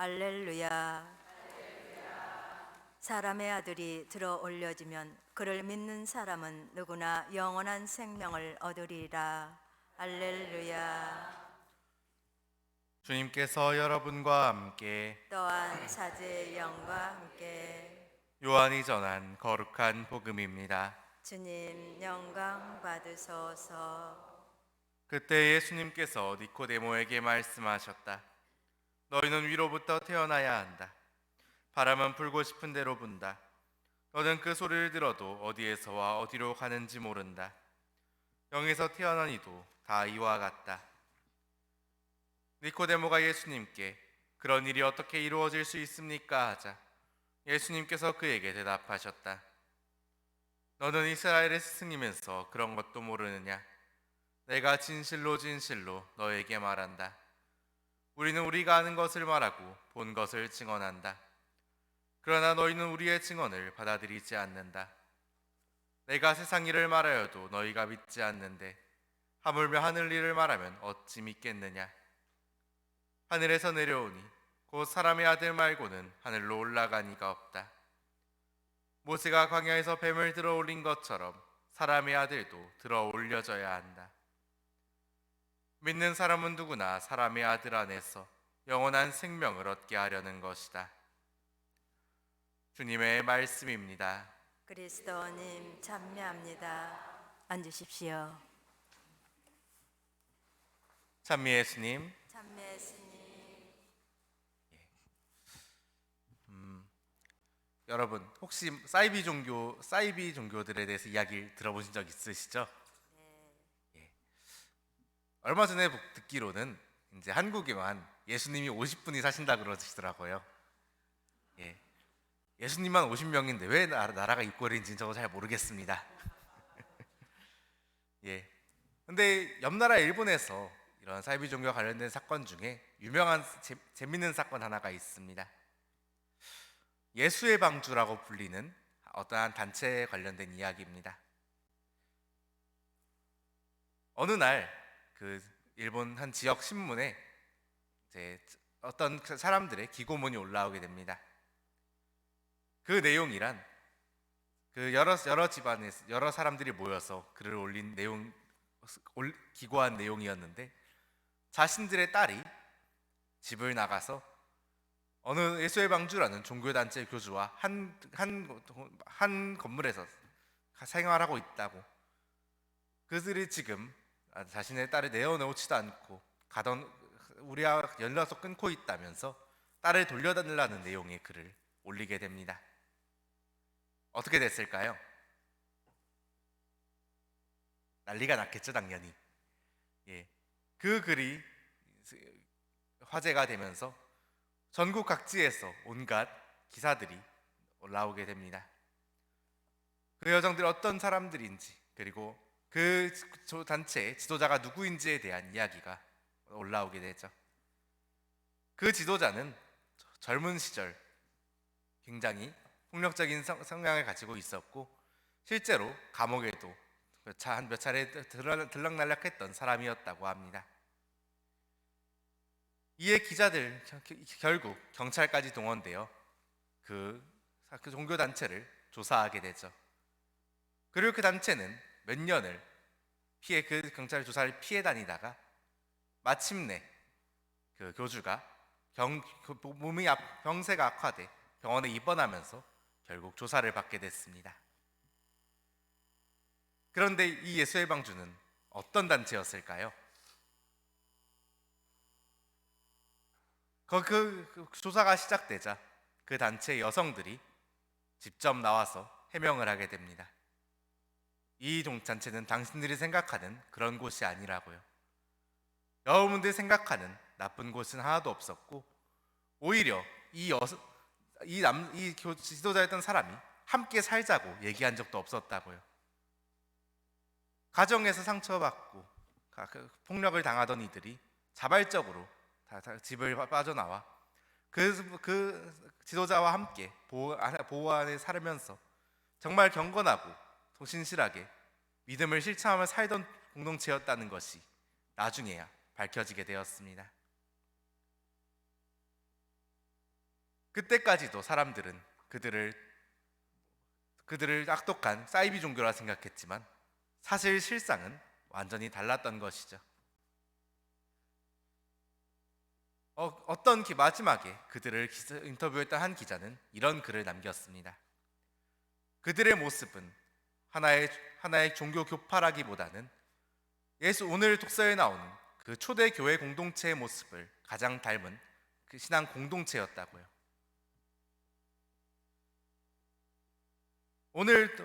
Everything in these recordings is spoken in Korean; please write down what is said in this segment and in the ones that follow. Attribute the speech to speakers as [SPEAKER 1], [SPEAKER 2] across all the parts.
[SPEAKER 1] 할렐루야. 사람의 아들이 들어 올려지면 그를 믿는 사람은 누구나 영원한 생명을 얻으리라. 할렐루야.
[SPEAKER 2] 주님께서 여러분과 함께
[SPEAKER 1] 또한 사제의 영과 함께
[SPEAKER 2] 요한이 전한 거룩한 복음입니다.
[SPEAKER 1] 주님 영광 받으소서.
[SPEAKER 2] 그때 예수님께서 니코데모에게 말씀하셨다. 너희는 위로부터 태어나야 한다. 바람은 불고 싶은 대로 분다. 너는 그 소리를 들어도 어디에서와 어디로 가는지 모른다. 영에서 태어난 이도 다 이와 같다. 니코데모가 예수님께 그런 일이 어떻게 이루어질 수 있습니까? 하자 예수님께서 그에게 대답하셨다. 너는 이스라엘의 스승이면서 그런 것도 모르느냐? 내가 진실로 진실로 너에게 말한다. 우리는 우리가 아는 것을 말하고 본 것을 증언한다. 그러나 너희는 우리의 증언을 받아들이지 않는다. 내가 세상 일을 말하여도 너희가 믿지 않는데 하물며 하늘 일을 말하면 어찌 믿겠느냐? 하늘에서 내려오니 곧 사람의 아들 말고는 하늘로 올라간 이가 없다. 모세가 광야에서 뱀을 들어 올린 것처럼 사람의 아들도 들어 올려져야 한다. 믿는 사람은 누구나 사람의 아들 안에서 영원한 생명을 얻게 하려는 것이다. 주님의 말씀입니다.
[SPEAKER 1] 그리스도님 찬미합니다. 앉으십시오.
[SPEAKER 2] 찬미 예수님.
[SPEAKER 1] 찬미 예수님.
[SPEAKER 2] 여러분 혹시 사이비 종교들에 대해서 이야기를 들어보신 적 있으시죠? 예. 얼마 전에 듣기로는 이제 한국에만 예수님이 50분이 사신다 그러시더라고요. 예. 예수님만 50명인데 왜 나라가 입고리인지는 저도 잘 모르겠습니다. 예. 근데 옆 나라 일본에서 이런 사이비 종교와 관련된 사건 중에 유명한 재밌는 사건 하나가 있습니다. 예수의 방주라고 불리는 어떠한 단체에 관련된 이야기입니다. 어느 날 그 일본 한 지역 신문에 이제 어떤 사람들의 기고문이 올라오게 됩니다. 그 내용이란 그 여러 집안에서 여러 사람들이 모여서 글을 올린 기고한 내용이었는데 자신들의 딸이 집을 나가서 어느 예수의 방주라는 종교단체 교주와 한 건물에서 생활하고 있다고, 그들이 지금 자신의 딸을 내어놓지도 않고 우리와 연락도 끊고 있다면서 딸을 돌려달라는 내용의 글을 올리게 됩니다. 어떻게 됐을까요? 난리가 났겠죠, 당연히. 예, 그 글이 화제가 되면서 전국 각지에서 온갖 기사들이 올라오게 됩니다. 그 여성들이 어떤 사람들인지, 그리고 그 단체의 지도자가 누구인지에 대한 이야기가 올라오게 되죠. 그 지도자는 젊은 시절 굉장히 폭력적인 성향을 가지고 있었고 실제로 감옥에도 몇 차례 들락날락했던 사람이었다고 합니다. 이에 기자들 결국 경찰까지 동원되어 그 종교단체를 조사하게 되죠. 그리고 그 단체는 몇 년을 그 경찰 조사를 피해 다니다가 마침내 그 교주가 병세가 악화돼 병원에 입원하면서 결국 조사를 받게 됐습니다. 그런데 이 예수의 방주는 어떤 단체였을까요? 그 조사가 시작되자 그 단체의 여성들이 직접 나와서 해명을 하게 됩니다. 이 단체는 당신들이 생각하는 그런 곳이 아니라고요. 여러분들이 생각하는 나쁜 곳은 하나도 없었고 오히려 이 지도자였던 사람이 함께 살자고 얘기한 적도 없었다고요. 가정에서 상처받고 폭력을 당하던 이들이 자발적으로 다 집을 빠져나와 그 지도자와 함께 보호 안에 살면서 정말 경건하고 신실하게 믿음을 실천하며 살던 공동체였다는 것이 나중에야 밝혀지게 되었습니다. 그때까지도 사람들은 그들을 악독한 사이비 종교라 생각했지만 사실 실상은 완전히 달랐던 것이죠. 마지막에 그들을 인터뷰했던 한 기자는 이런 글을 남겼습니다. 그들의 모습은 하나의 종교 교파라기보다는 오늘 독서에 나오는 그 초대 교회 공동체의 모습을 가장 닮은 그 신앙 공동체였다고요. 오늘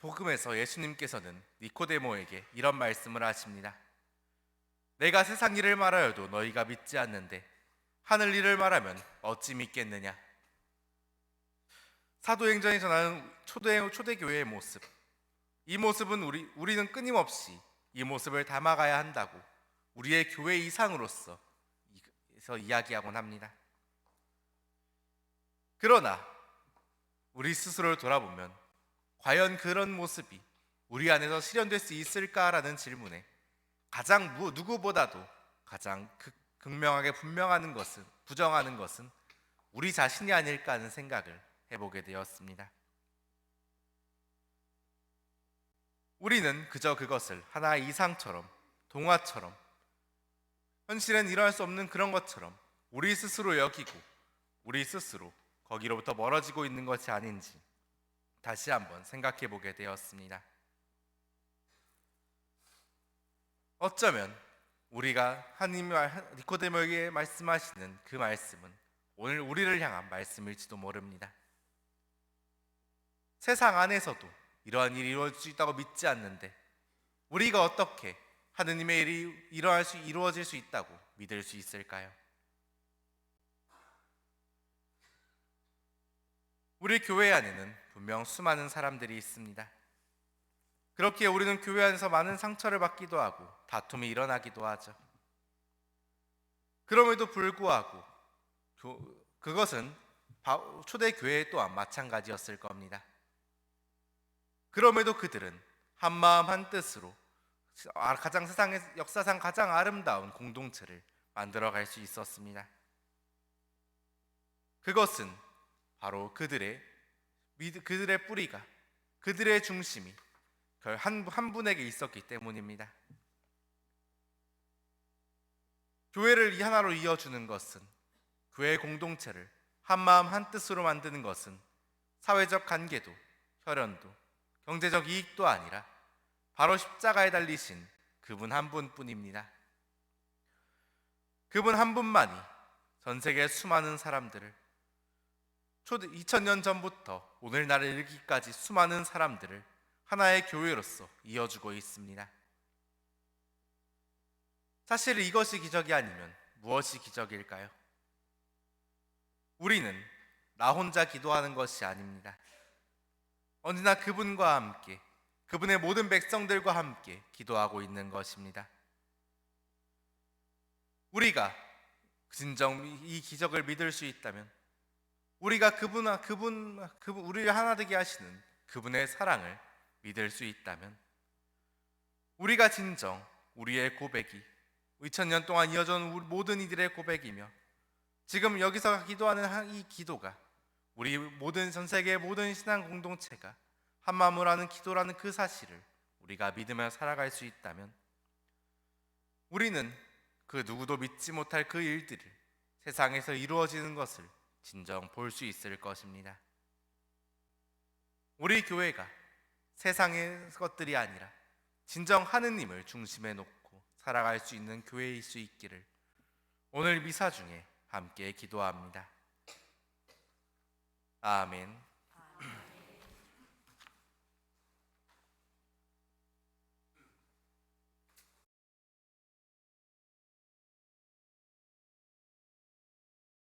[SPEAKER 2] 복음에서 예수님께서는 니코데모에게 이런 말씀을 하십니다. 내가 세상 일을 말하여도 너희가 믿지 않는데 하늘 일을 말하면 어찌 믿겠느냐. 사도행전이 전하는 초대교회의 모습, 이 모습은 우리는 끊임없이 이 모습을 담아가야 한다고 우리의 교회 이상으로서 이야기하곤 합니다. 그러나 우리 스스로를 돌아보면 과연 그런 모습이 우리 안에서 실현될 수 있을까라는 질문에 누구보다도 가장 극명하게 부정하는 것은 우리 자신이 아닐까 하는 생각을 해보게 되었습니다. 우리는 그저 그것을 하나의 이상처럼, 동화처럼, 현실엔 일어날 수 없는 그런 것처럼 우리 스스로 여기고 우리 스스로 거기로부터 멀어지고 있는 것이 아닌지 다시 한번 생각해 보게 되었습니다. 어쩌면 우리가 하나님이 니코데모에게 말씀하시는 그 말씀은 오늘 우리를 향한 말씀일지도 모릅니다. 세상 안에서도 이러한 일이 이루어질 수 있다고 믿지 않는데 우리가 어떻게 하느님의 일이 이루어질 수 있다고 믿을 수 있을까요? 우리 교회 안에는 분명 수많은 사람들이 있습니다. 그렇기에 우리는 교회 안에서 많은 상처를 받기도 하고 다툼이 일어나기도 하죠. 그럼에도 불구하고 그것은 초대교회 또한 마찬가지였을 겁니다. 그럼에도 그들은 한마음 한뜻으로 역사상 가장 아름다운 공동체를 만들어갈 수 있었습니다. 그것은 바로 그들의 뿌리가, 그들의 중심이 한 분에게 있었기 때문입니다. 교회를 이 하나로 이어주는 것은, 교회 공동체를 한마음 한뜻으로 만드는 것은 사회적 관계도, 혈연도, 경제적 이익도 아니라 바로 십자가에 달리신 그분 한 분뿐입니다. 그분 한 분만이 전 세계 수많은 사람들을 2000년 전부터 오늘날에 이르기까지 수많은 사람들을 하나의 교회로서 이어주고 있습니다. 사실 이것이 기적이 아니면 무엇이 기적일까요? 우리는 나 혼자 기도하는 것이 아닙니다. 언제나 그분과 함께, 그분의 모든 백성들과 함께 기도하고 있는 것입니다. 우리가 진정 이 기적을 믿을 수 있다면, 우리가 우리를 하나 되게 하시는 그분의 사랑을 믿을 수 있다면, 우리가 진정 우리의 고백이 2000년 동안 이어져 온 모든 이들의 고백이며, 지금 여기서 기도하는 이 기도가 우리 전 세계의 모든 신앙 공동체가 한마음으로 하는 기도라는 그 사실을 우리가 믿으며 살아갈 수 있다면, 우리는 그 누구도 믿지 못할 그 일들을 세상에서 이루어지는 것을 진정 볼 수 있을 것입니다. 우리 교회가 세상의 것들이 아니라 진정 하느님을 중심에 놓고 살아갈 수 있는 교회일 수 있기를 오늘 미사 중에 함께 기도합니다. 아멘.